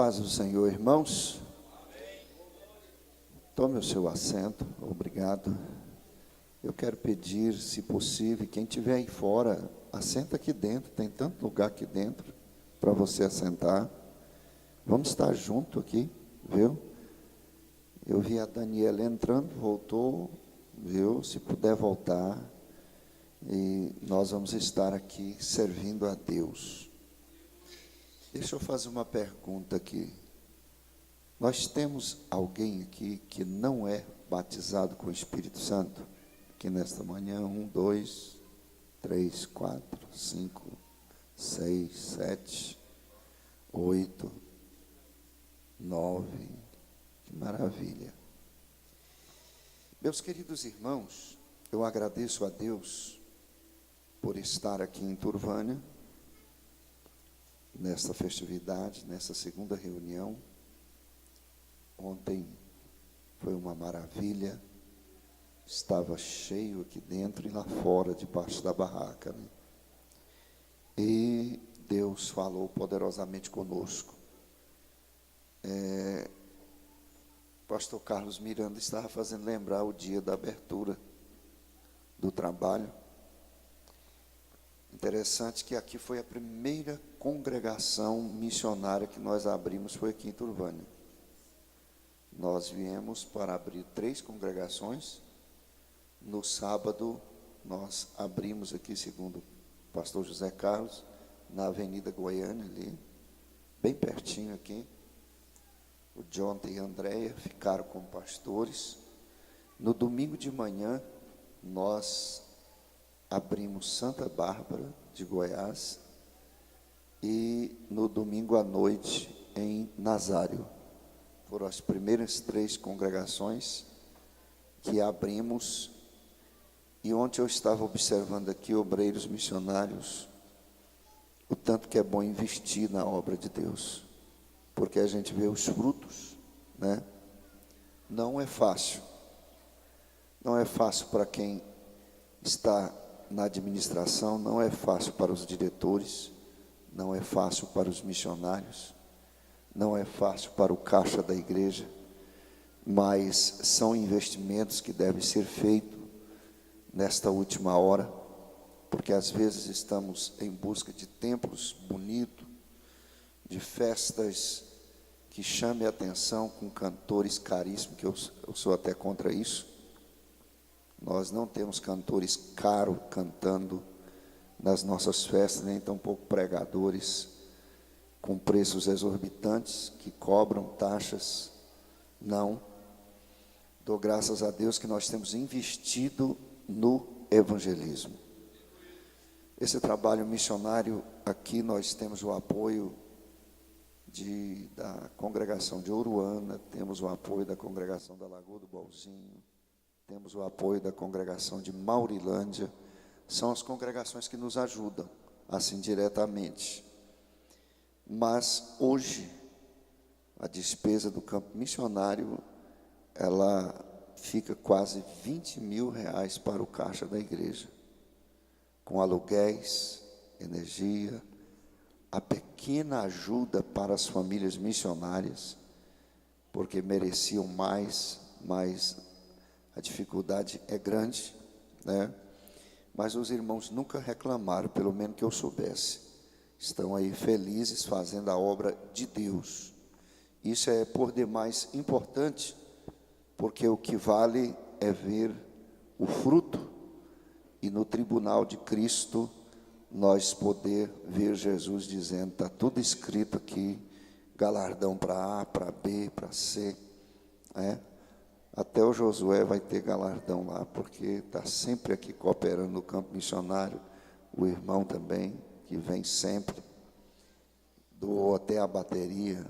paz do Senhor, irmãos. Tome o seu assento, obrigado. Eu quero pedir, se possível, quem estiver aí fora, assenta aqui dentro, tem tanto lugar aqui dentro para você assentar. Vamos estar junto aqui, viu? Eu vi a Daniela entrando, voltou, viu? Se puder voltar, e nós vamos estar aqui servindo a Deus. Deixa eu fazer uma pergunta aqui. Nós temos alguém aqui que não é batizado com o Espírito Santo? Aqui nesta manhã, 1, 2, 3, 4, 5, 6, 7, 8, 9. Que maravilha. Meus queridos irmãos, eu agradeço a Deus por estar aqui em Turvânia, nesta festividade, nessa segunda reunião. Ontem foi uma maravilha, estava cheio aqui dentro e lá fora, debaixo da barraca, né? E Deus falou poderosamente conosco. Pastor Carlos Miranda estava fazendo lembrar o dia da abertura do trabalho. Interessante que aqui foi a primeira congregação missionária que nós abrimos, foi aqui em Turvânia. Nós viemos para abrir 3 congregações. No sábado, nós abrimos aqui, segundo o pastor José Carlos, na Avenida Goiânia, ali, bem pertinho aqui. O Jonathan e a Andréia ficaram como pastores. No domingo de manhã, nós abrimos Santa Bárbara de Goiás, e no domingo à noite em Nazário. Foram as primeiras 3 congregações que abrimos. E ontem eu estava observando aqui, obreiros missionários, o tanto que é bom investir na obra de Deus, porque a gente vê os frutos, né? Não é fácil. Não é fácil para quem está na administração, não é fácil para os diretores, não é fácil para os missionários, não é fácil para o caixa da igreja, mas são investimentos que devem ser feitos nesta última hora, porque às vezes estamos em busca de templos bonitos, de festas que chamem a atenção, com cantores caríssimos, que eu sou até contra isso. Nós não temos cantores caros cantando nas nossas festas, nem tampouco pregadores com preços exorbitantes, que cobram taxas. Não. Dou graças a Deus que nós temos investido no evangelismo. Esse trabalho missionário, aqui nós temos o apoio da congregação de Uruana, temos o apoio da congregação da Lagoa do Bolzinho, temos o apoio da congregação de Maurilândia. São as congregações que nos ajudam, assim, diretamente. Mas hoje, a despesa do campo missionário, ela fica quase R$ 20.000 para o caixa da igreja, com aluguéis, energia, a pequena ajuda para as famílias missionárias, porque mereciam mais, mas a dificuldade é grande, né? Mas os irmãos nunca reclamaram, pelo menos que eu soubesse. Estão aí felizes fazendo a obra de Deus. Isso é por demais importante, porque o que vale é ver o fruto, e no tribunal de Cristo nós poder ver Jesus dizendo: está tudo escrito aqui, galardão para A, para B, para C, né? Até o Josué vai ter galardão lá, porque está sempre aqui cooperando no campo missionário. O irmão também, que vem sempre, doou até a bateria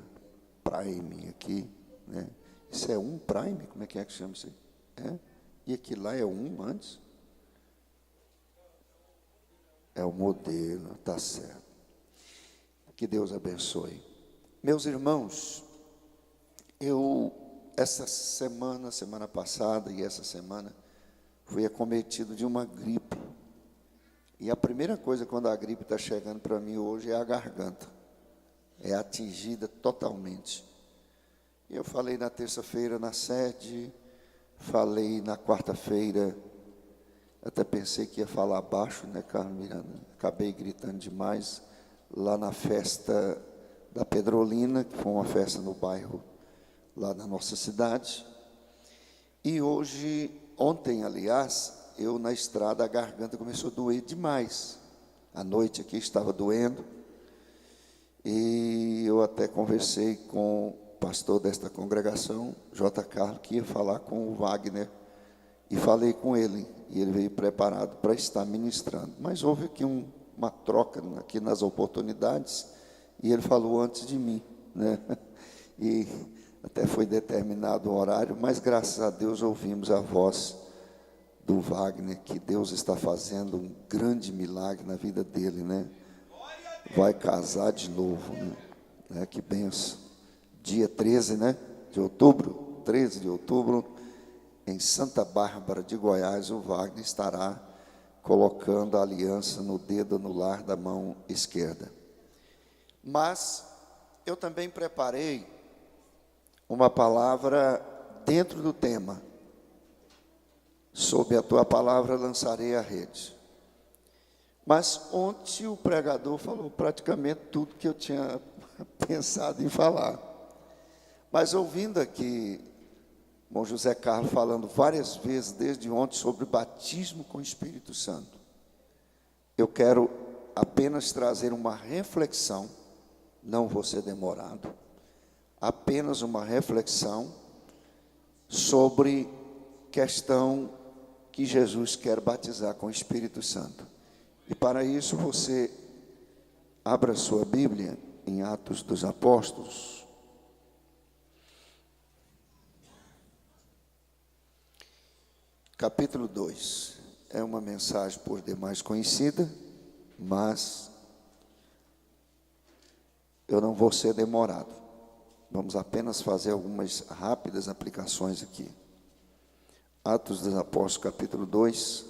Prime aqui, né? Isso é um Prime? Como é que chama isso aí? E aqui lá é um antes? É o modelo, está certo. Que Deus abençoe. Meus irmãos, essa semana passada e essa semana, fui acometido de uma gripe. E a primeira coisa quando a gripe está chegando para mim hoje é a garganta. é atingida totalmente. Eu falei na terça-feira na sede, falei na quarta-feira, até pensei que ia falar baixo, né, Carlos Miranda? Acabei gritando demais lá na festa da Pedrolina, que foi uma festa no bairro lá na nossa cidade. E hoje, ontem, aliás, eu na estrada, a garganta começou a doer demais. A noite aqui estava doendo. E eu até conversei com o pastor desta congregação, J. Carlos, que ia falar com o Wagner. E falei com ele, e ele veio preparado para estar ministrando. Mas houve aqui uma troca aqui nas oportunidades, e ele falou antes de mim, né? E até foi determinado o horário, mas graças a Deus ouvimos a voz do Wagner, que Deus está fazendo um grande milagre na vida dele, né? Vai casar de novo, né? Que benção. Dia 13, né? De outubro, 13 de outubro, em Santa Bárbara de Goiás, o Wagner estará colocando a aliança no dedo anular da mão esquerda. Mas eu também preparei uma palavra dentro do tema. Sob a tua palavra lançarei a rede. Mas ontem o pregador falou praticamente tudo que eu tinha pensado em falar. Mas ouvindo aqui o José Carlos falando várias vezes desde ontem sobre batismo com o Espírito Santo, eu quero apenas trazer uma reflexão, não vou ser demorado, apenas uma reflexão sobre questão que Jesus quer batizar com o Espírito Santo. E para isso você abra sua Bíblia em Atos dos Apóstolos, capítulo 2. É uma mensagem por demais conhecida, mas eu não vou ser demorado. Vamos apenas fazer algumas rápidas aplicações aqui. Atos dos Apóstolos, capítulo 2,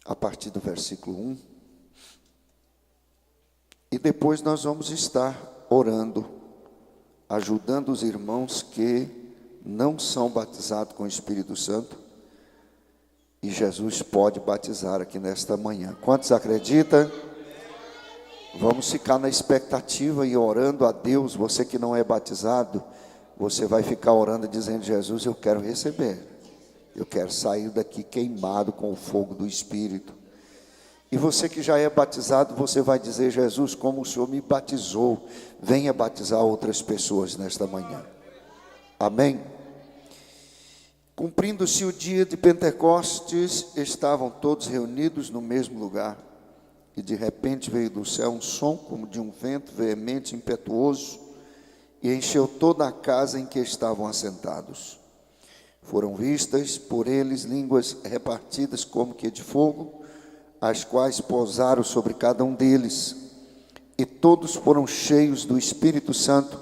a partir do versículo 1. E depois nós vamos estar orando, ajudando os irmãos que não são batizados com o Espírito Santo, e Jesus pode batizar aqui nesta manhã. Quantos acreditam? Vamos ficar na expectativa e orando a Deus. Você que não é batizado, você vai ficar orando dizendo: Jesus, eu quero receber, eu quero sair daqui queimado com o fogo do Espírito. E você que já é batizado, você vai dizer: Jesus, como o Senhor me batizou, venha batizar outras pessoas nesta manhã. Amém? Cumprindo-se o dia de Pentecostes, estavam todos reunidos no mesmo lugar, e de repente veio do céu um som como de um vento veemente e impetuoso, e encheu toda a casa em que estavam assentados. Foram vistas por eles línguas repartidas como que de fogo, as quais pousaram sobre cada um deles, e todos foram cheios do Espírito Santo,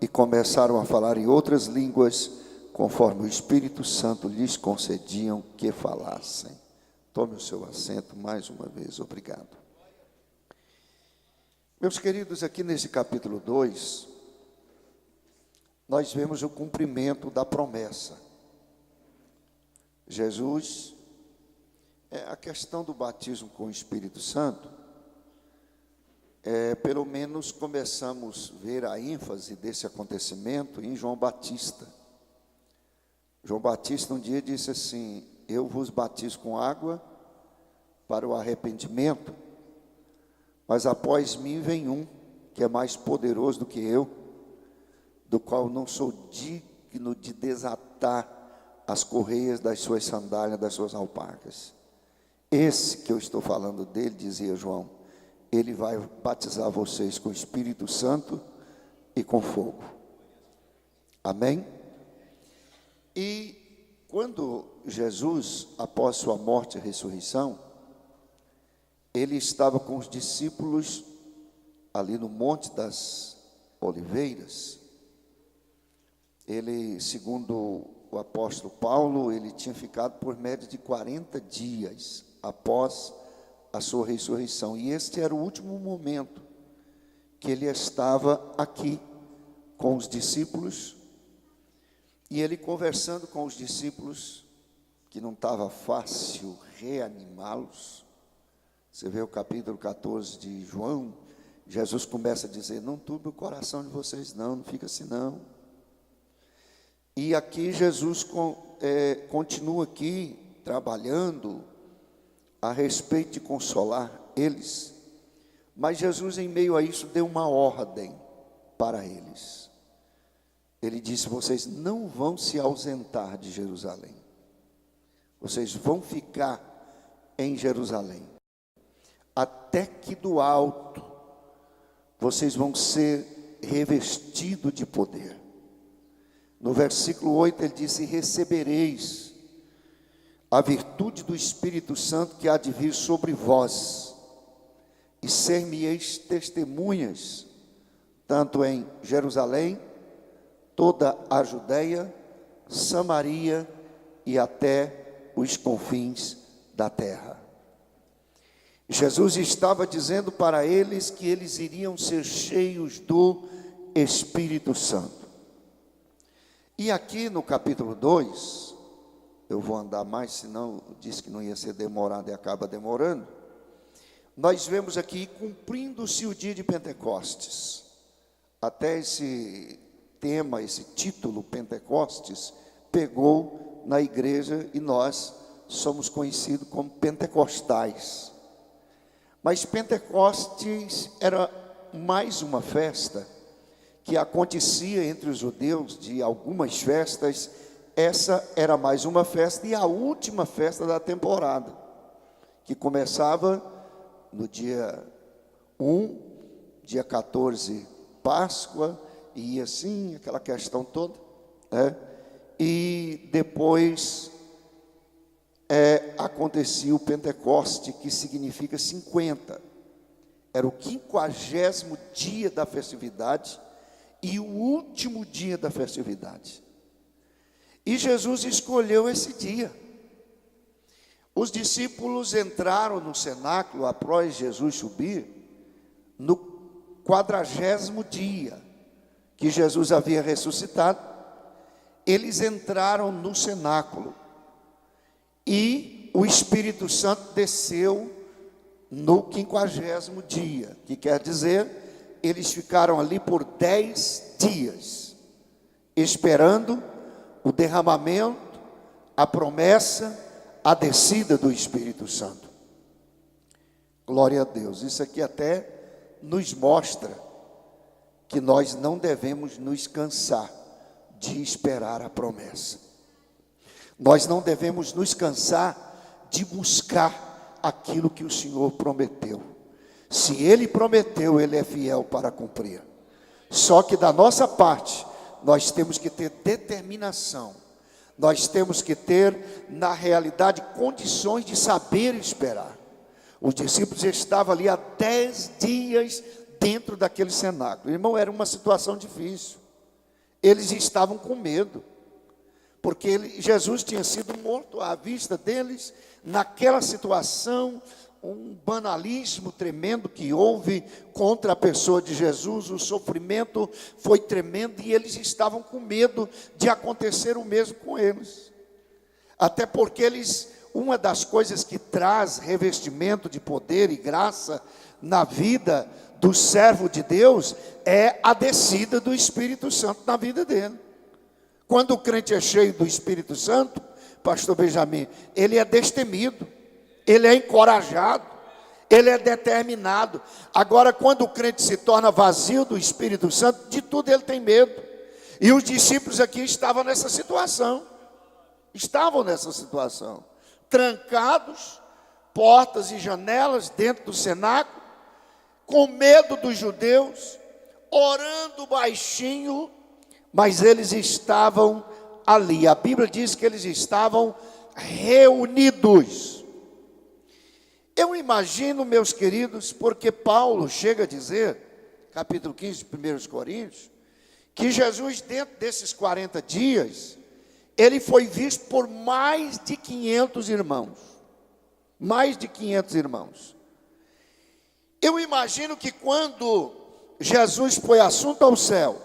e começaram a falar em outras línguas, conforme o Espírito Santo lhes concediam que falassem. Tome o seu assento mais uma vez, obrigado. Meus queridos, aqui nesse capítulo 2, nós vemos o cumprimento da promessa. Jesus, a questão do batismo com o Espírito Santo, pelo menos começamos a ver a ênfase desse acontecimento em João Batista. João Batista um dia disse assim: eu vos batizo com água para o arrependimento, mas após mim vem um que é mais poderoso do que eu, do qual não sou digno de desatar as correias das suas sandálias, das suas alparcas. Esse que eu estou falando dele, dizia João, ele vai batizar vocês com o Espírito Santo e com fogo. Amém? E quando Jesus, após sua morte e ressurreição, ele estava com os discípulos ali no Monte das Oliveiras. Ele, segundo o apóstolo Paulo, ele tinha ficado por média de 40 dias após a sua ressurreição. E este era o último momento que ele estava aqui com os discípulos, e ele conversando com os discípulos, que não estava fácil reanimá-los. Você vê o capítulo 14 de João, Jesus começa a dizer: não turbe o coração de vocês não fica assim não. E aqui Jesus continua aqui trabalhando a respeito de consolar eles, mas Jesus, em meio a isso, deu uma ordem para eles. Ele disse: vocês não vão se ausentar de Jerusalém, vocês vão ficar em Jerusalém, até que do alto vocês vão ser revestidos de poder. No versículo 8 ele disse: recebereis a virtude do Espírito Santo que há de vir sobre vós, e ser-me-eis testemunhas, tanto em Jerusalém, toda a Judeia, Samaria e até os confins da terra. Jesus estava dizendo para eles que eles iriam ser cheios do Espírito Santo. E aqui no capítulo 2, eu vou andar mais, senão disse que não ia ser demorado e acaba demorando. Nós vemos aqui, cumprindo-se o dia de Pentecostes. Até esse tema, esse título, Pentecostes, pegou na igreja e nós somos conhecidos como pentecostais. Mas Pentecostes era mais uma festa que acontecia entre os judeus, de algumas festas. Essa era mais uma festa, e a última festa da temporada, que começava no dia 1, dia 14, Páscoa, e assim, aquela questão toda, né? E depois acontecia o Pentecoste, que significa 50. Era o 50º dia da festividade e o último dia da festividade. E Jesus escolheu esse dia. Os discípulos entraram no cenáculo após Jesus subir, no 40º dia que Jesus havia ressuscitado. Eles entraram no cenáculo e o Espírito Santo desceu no 50º dia, que quer dizer, eles ficaram ali por 10 dias, esperando o derramamento, a promessa, a descida do Espírito Santo. Glória a Deus. Isso aqui até nos mostra que nós não devemos nos cansar de esperar a promessa. Nós não devemos nos cansar de buscar aquilo que o Senhor prometeu. Se Ele prometeu, Ele é fiel para cumprir. Só que da nossa parte, nós temos que ter determinação. Nós temos que ter, na realidade, condições de saber esperar. Os discípulos estavam ali há 10 dias dentro daquele cenáculo. Irmão, era uma situação difícil. Eles estavam com medo, porque Jesus tinha sido morto à vista deles. Naquela situação, um banalismo tremendo que houve contra a pessoa de Jesus, o sofrimento foi tremendo e eles estavam com medo de acontecer o mesmo com eles. Até porque uma das coisas que traz revestimento de poder e graça na vida do servo de Deus é a descida do Espírito Santo na vida dele. Quando o crente é cheio do Espírito Santo, pastor Benjamin, ele é destemido, ele é encorajado, ele é determinado. Agora, quando o crente se torna vazio do Espírito Santo, de tudo ele tem medo. E os discípulos aqui estavam nessa situação, trancados, portas e janelas dentro do cenáculo, com medo dos judeus, orando baixinho, mas eles estavam ali. A Bíblia diz que eles estavam reunidos. Eu imagino, meus queridos, porque Paulo chega a dizer, capítulo 15 de 1 Coríntios, que Jesus, dentro desses 40 dias, ele foi visto por mais de 500 irmãos. Mais de 500 irmãos. Eu imagino que quando Jesus foi assunto ao céu,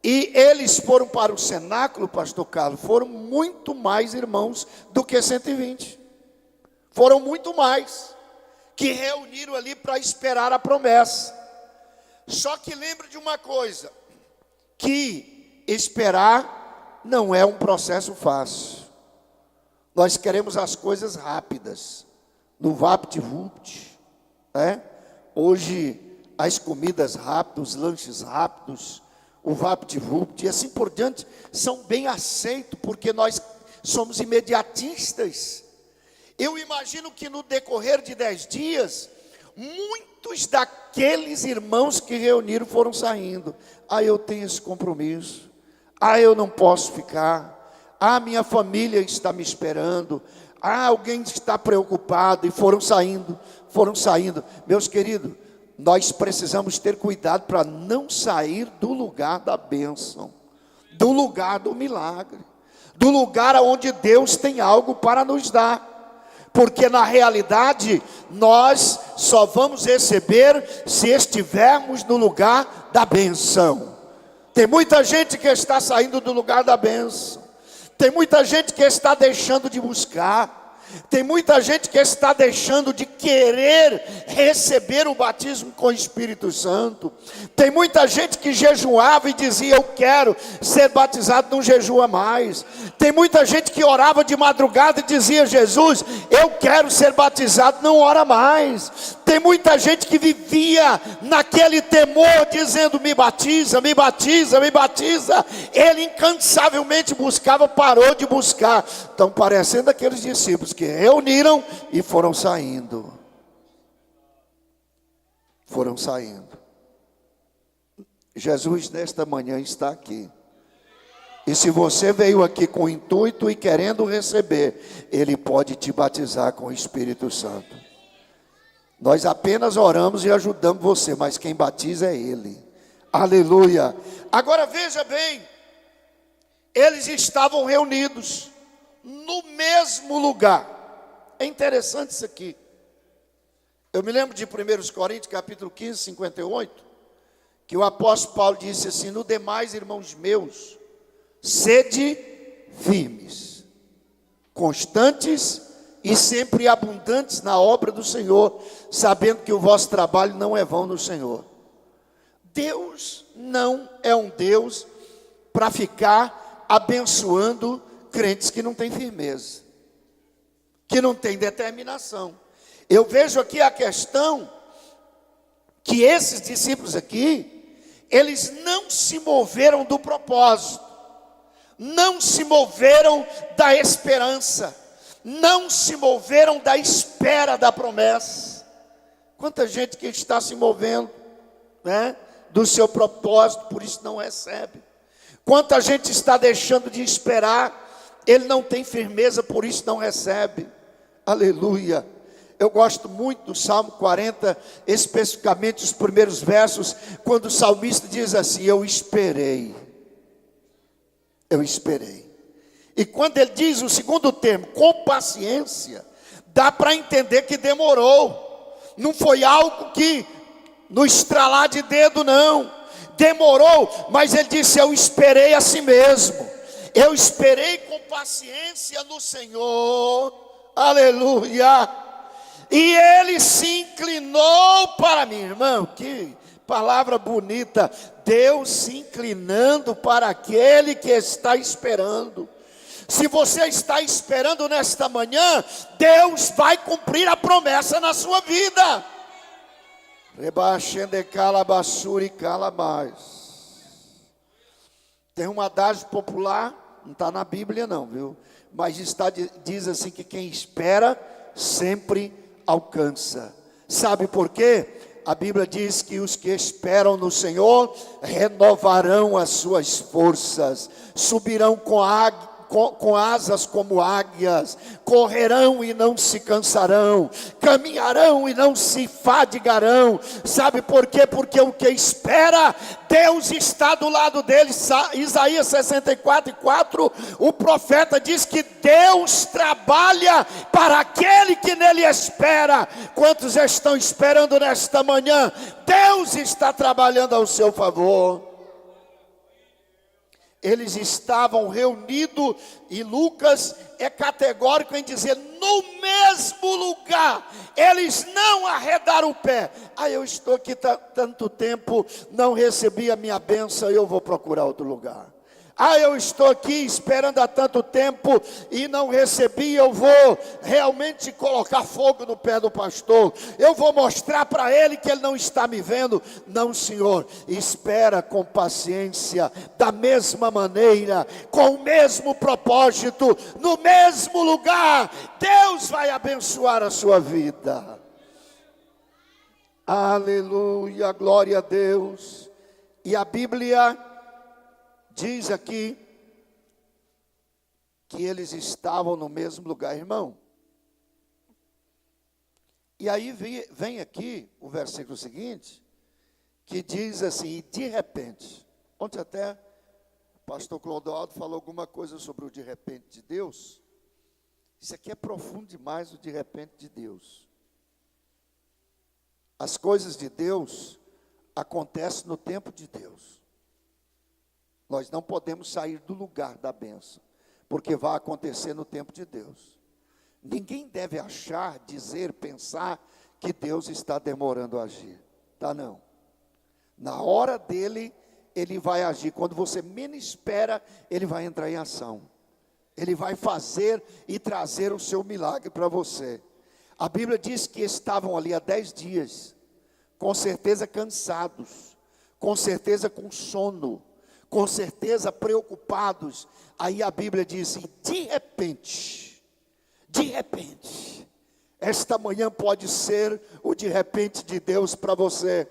e eles foram para o cenáculo, pastor Carlos, foram muito mais irmãos do que 120. Foram muito mais, que reuniram ali para esperar a promessa. Só que lembre de uma coisa, que esperar não é um processo fácil. Nós queremos as coisas rápidas, no vapt-vupt, né? Hoje, as comidas rápidas, os lanches rápidos, o vapt-vupt e assim por diante, são bem aceitos, porque nós somos imediatistas. Eu imagino que no decorrer de 10 dias, muitos daqueles irmãos que reuniram foram saindo. Eu tenho esse compromisso. Eu não posso ficar. Minha família está me esperando. Alguém está preocupado. E foram saindo. Meus queridos, nós precisamos ter cuidado para não sair do lugar da bênção, do lugar do milagre, do lugar onde Deus tem algo para nos dar. Porque na realidade, nós só vamos receber se estivermos no lugar da bênção. Tem muita gente que está saindo do lugar da bênção. Tem muita gente que está deixando de buscar. Tem muita gente que está deixando de querer receber o batismo com o Espírito Santo. Tem muita gente que jejuava e dizia: eu quero ser batizado, não jejua mais. Tem muita gente que orava de madrugada e dizia: Jesus, eu quero ser batizado, não ora mais. Tem muita gente que vivia naquele temor, dizendo: me batiza, me batiza, me batiza. Ele incansavelmente buscava, parou de buscar. Estão parecendo aqueles discípulos que reuniram e foram saindo. Foram saindo. Jesus nesta manhã está aqui. E se você veio aqui com o intuito e querendo receber, Ele pode te batizar com o Espírito Santo. Nós apenas oramos e ajudamos você, mas quem batiza é Ele. Aleluia. Agora veja bem, eles estavam reunidos no mesmo lugar. É interessante isso aqui. Eu me lembro de 1 Coríntios capítulo 15, 58, que o apóstolo Paulo disse assim: no demais, irmãos meus, sede firmes, constantes e sempre abundantes na obra do Senhor, sabendo que o vosso trabalho não é vão no Senhor. Deus não é um Deus para ficar abençoando crentes que não têm firmeza, que não têm determinação. Eu vejo aqui a questão que esses discípulos aqui, eles não se moveram do propósito, não se moveram da esperança, não se moveram da espera da promessa. Quanta gente que está se movendo, né, do seu propósito, por isso não recebe. Quanta gente está deixando de esperar, ele não tem firmeza, por isso não recebe. Aleluia. Eu gosto muito do Salmo 40, especificamente os primeiros versos, quando o salmista diz assim: eu esperei. Eu esperei. E quando ele diz o segundo termo, com paciência, dá para entender que demorou. Não foi algo que no estralar de dedo, não. Demorou, mas ele disse: eu esperei a si mesmo. Eu esperei com paciência no Senhor. Aleluia. E Ele se inclinou para mim. Irmão, que palavra bonita. Deus se inclinando para aquele que está esperando. Se você está esperando nesta manhã, Deus vai cumprir a promessa na sua vida. Rebaixende calabassuri calabás. Tem um adágio popular, não está na Bíblia não, viu? Mas diz assim que quem espera sempre alcança. Sabe por quê? A Bíblia diz que os que esperam no Senhor renovarão as suas forças, subirão com asas como águias, correrão e não se cansarão, caminharão e não se fadigarão. Sabe por quê? Porque o que espera, Deus está do lado deles. Isaías 64:4, o profeta diz que Deus trabalha para aquele que nele espera. Quantos estão esperando nesta manhã? Deus está trabalhando ao seu favor. Eles estavam reunidos, e Lucas é categórico em dizer, no mesmo lugar. Eles não arredaram o pé. Eu estou aqui tanto tempo, não recebi a minha bênção, eu vou procurar outro lugar. Eu estou aqui esperando há tanto tempo e não recebi, eu vou realmente colocar fogo no pé do pastor. Eu vou mostrar para ele que ele não está me vendo. Não, Senhor, espera com paciência, da mesma maneira, com o mesmo propósito, no mesmo lugar. Deus vai abençoar a sua vida. Aleluia, glória a Deus. E a Bíblia diz aqui que eles estavam no mesmo lugar, irmão. E aí vem aqui o versículo seguinte, que diz assim, e de repente, ontem até o pastor Clodoaldo falou alguma coisa sobre o de repente de Deus. Isso aqui é profundo demais, o de repente de Deus. As coisas de Deus acontecem no tempo de Deus. Nós não podemos sair do lugar da bênção, porque vai acontecer no tempo de Deus. Ninguém deve achar, dizer, pensar que Deus está demorando a agir. Tá, não. Na hora dele, ele vai agir. Quando você menos espera, ele vai entrar em ação. Ele vai fazer e trazer o seu milagre para você. A Bíblia diz que estavam ali há 10 dias, com certeza cansados, com certeza com sono, com certeza preocupados. Aí a Bíblia diz, de repente, esta manhã pode ser o de repente de Deus para você.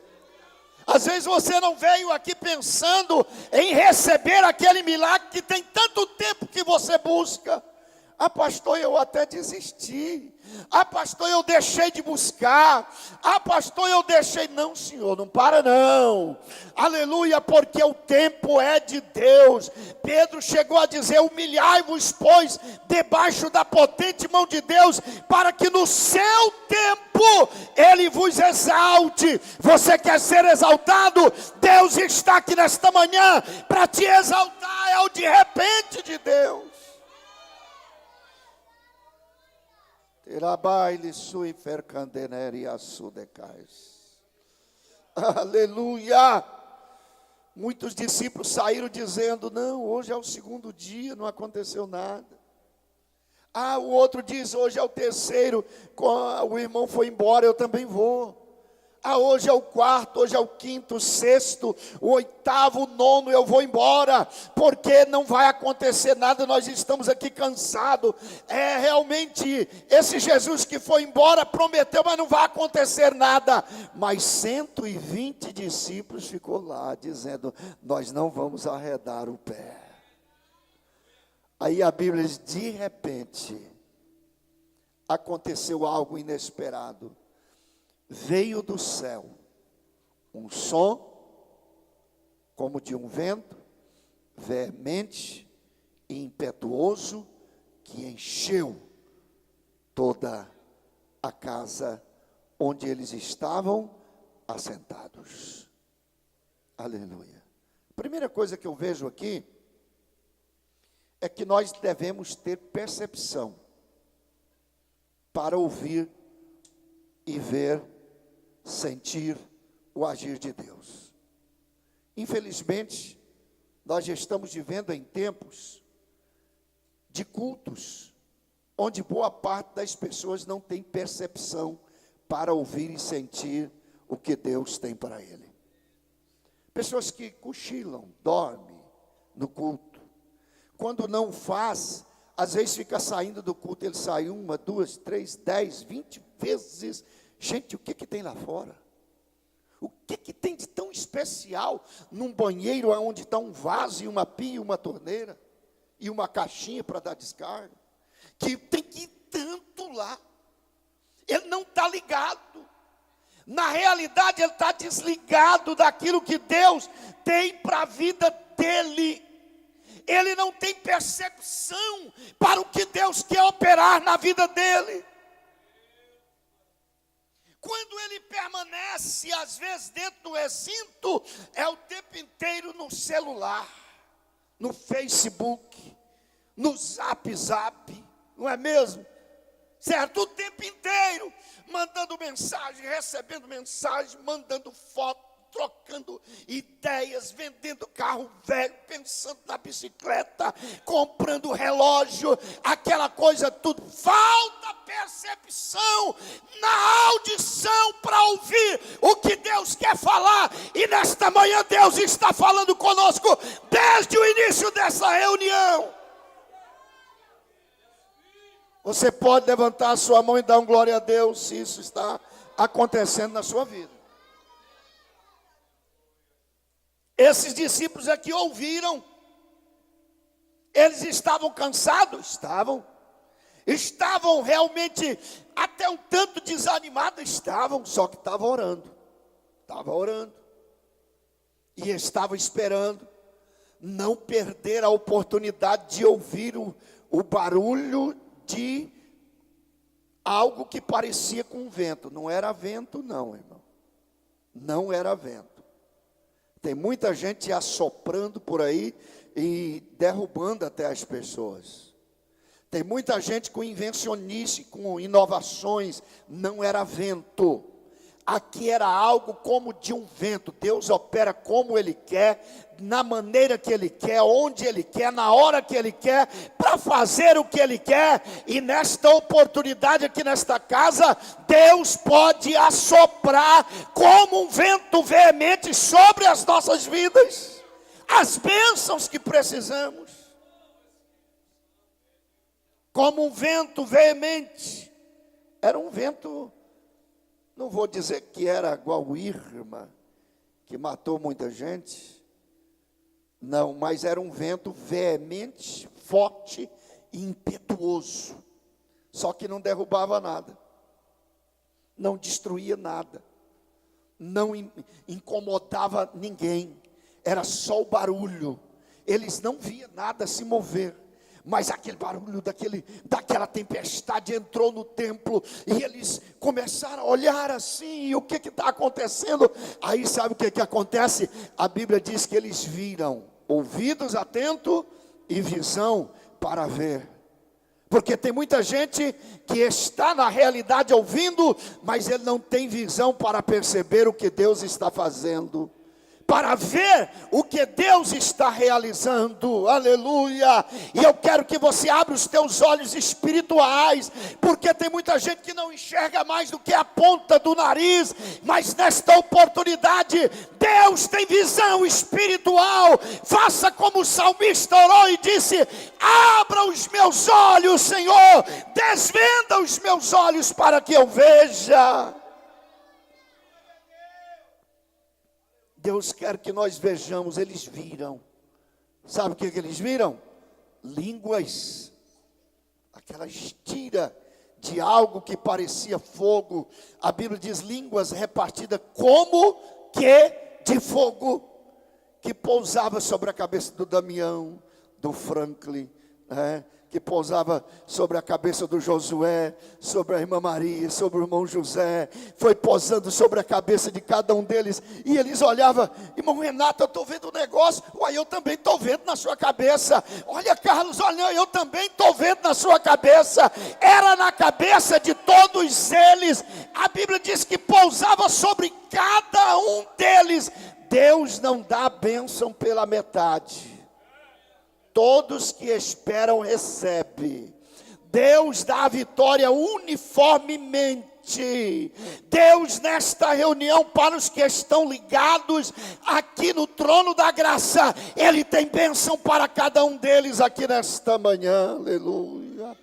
Às vezes você não veio aqui pensando em receber aquele milagre que tem tanto tempo que você busca. Pastor, eu até desisti. Pastor, eu deixei de buscar. Pastor, eu deixei. Não, Senhor, não para não. Aleluia, porque o tempo é de Deus. Pedro chegou a dizer, humilhai-vos, pois, debaixo da potente mão de Deus, para que no seu tempo Ele vos exalte. Você quer ser exaltado? Deus está aqui nesta manhã para te exaltar. É o de repente de Deus. Aleluia. Muitos discípulos saíram dizendo, não, hoje é o segundo dia, não aconteceu nada. O outro diz, hoje é o terceiro, o irmão foi embora, eu também vou. Hoje é o quarto, hoje é o quinto, o sexto, o oitavo, o nono, eu vou embora, porque não vai acontecer nada, nós estamos aqui cansados. Realmente, esse Jesus que foi embora prometeu, mas não vai acontecer nada. Mas 120 discípulos ficou lá, dizendo, nós não vamos arredar o pé. Aí a Bíblia diz, de repente, aconteceu algo inesperado. Veio do céu um som como de um vento veemente e impetuoso que encheu toda a casa onde eles estavam assentados. Aleluia. A primeira coisa que eu vejo aqui é que nós devemos ter percepção para ouvir e ver, sentir o agir de Deus. Infelizmente, nós já estamos vivendo em tempos de cultos, onde boa parte das pessoas não tem percepção para ouvir e sentir o que Deus tem para ele. Pessoas que cochilam, dormem no culto. Quando não faz, às vezes fica saindo do culto, ele sai 1, 2, 3, 10, 20 vezes. Gente, o que tem lá fora? O que tem de tão especial num banheiro onde está um vaso e uma pia e uma torneira? e uma caixinha para dar descarga, que tem que ir tanto lá. Ele não está ligado. Na realidade, ele está desligado daquilo que Deus tem para a vida dele. Ele não tem percepção para o que Deus quer operar na vida dele. Quando ele permanece, às vezes, dentro do recinto, é o tempo inteiro no celular, no Facebook, no Zap, não é mesmo? Certo? O tempo inteiro, mandando mensagem, recebendo mensagem, mandando foto, trocando ideias, vendendo carro velho, pensando na bicicleta, comprando relógio, aquela coisa tudo. Falta percepção na audição para ouvir o que Deus quer falar. E nesta manhã Deus está falando conosco desde o início dessa reunião. Você pode levantar a sua mão e dar um glória a Deus se isso está acontecendo na sua vida. Esses discípulos aqui ouviram. Eles estavam cansados? Estavam realmente até um tanto desanimados? Estavam, só que estavam orando. E estavam esperando não perder a oportunidade de ouvir o barulho de algo que parecia com vento. Não era vento não, irmão. Não era vento. Tem muita gente assoprando por aí e derrubando até as pessoas. Tem muita gente com invencionice, com inovações. Não era vento. Aqui era algo como de um vento. Deus opera como Ele quer, na maneira que Ele quer, onde Ele quer, na hora que Ele quer, para fazer o que Ele quer. E nesta oportunidade aqui nesta casa, Deus pode assoprar como um vento veemente sobre as nossas vidas, as bênçãos que precisamos. Como um vento veemente. Era um vento, não vou dizer que era igual o Irma, que matou muita gente. Não, mas era um vento veemente, forte e impetuoso. Só que não derrubava nada. Não destruía nada. Não incomodava ninguém. Era só o barulho. Eles não viam nada se mover. Mas aquele barulho daquela tempestade entrou no templo. E eles começaram a olhar assim. E o que está acontecendo? Aí sabe o que acontece? A Bíblia diz que eles viram. Ouvidos atentos e visão para ver. Porque tem muita gente que está na realidade ouvindo, mas ele não tem visão para perceber o que Deus está fazendo. Para ver o que Deus está realizando, aleluia. E eu quero que você abra os teus olhos espirituais, porque tem muita gente que não enxerga mais do que a ponta do nariz, mas nesta oportunidade, Deus tem visão espiritual. Faça como o salmista orou e disse: abra os meus olhos, Senhor, desvenda os meus olhos para que eu veja. Deus quer que nós vejamos. Eles viram. Sabe o que eles viram? Línguas. Aquela estira de algo que parecia fogo. A Bíblia diz línguas repartidas como que de fogo. Que pousava sobre a cabeça do Damião, do Franklin, que pousava sobre a cabeça do Josué, sobre a irmã Maria, sobre o irmão José, foi pousando sobre a cabeça de cada um deles, e eles olhavam: irmão Renato, eu estou vendo um negócio. Uai, eu também estou vendo na sua cabeça. Olha, Carlos, olha, eu também estou vendo na sua cabeça. Era na cabeça de todos eles. A Bíblia diz que pousava sobre cada um deles. Deus não dá a bênção pela metade. Todos que esperam recebem. Deus dá a vitória uniformemente. Deus nesta reunião, para os que estão ligados aqui no trono da graça, Ele tem bênção para cada um deles aqui nesta manhã, aleluia.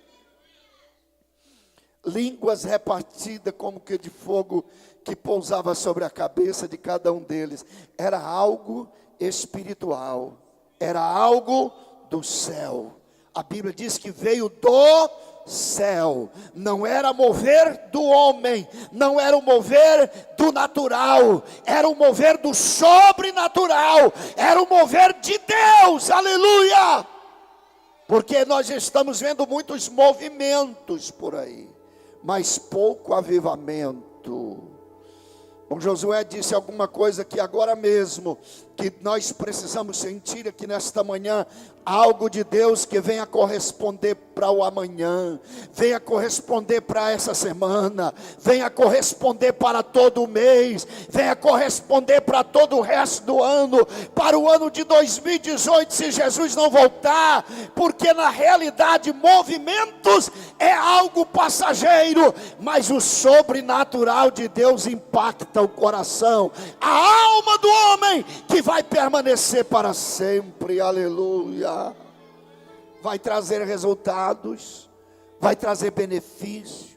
Línguas repartidas como que de fogo, que pousava sobre a cabeça de cada um deles. Era algo espiritual, era algo do céu. A Bíblia diz que veio do céu. Não era mover do homem, não era o mover do natural, era o mover do sobrenatural, era o mover de Deus, aleluia! Porque nós estamos vendo muitos movimentos por aí, mas pouco avivamento. Bom, Josué disse alguma coisa que agora mesmo, que nós precisamos sentir aqui nesta manhã, algo de Deus que venha corresponder para o amanhã, venha corresponder para essa semana, venha corresponder para todo o mês, venha corresponder para todo o resto do ano, para o ano de 2018, se Jesus não voltar, porque na realidade movimentos é algo passageiro, mas o sobrenatural de Deus impacta o coração, a alma do homem, que vai permanecer para sempre, aleluia. Vai trazer resultados, vai trazer benefícios,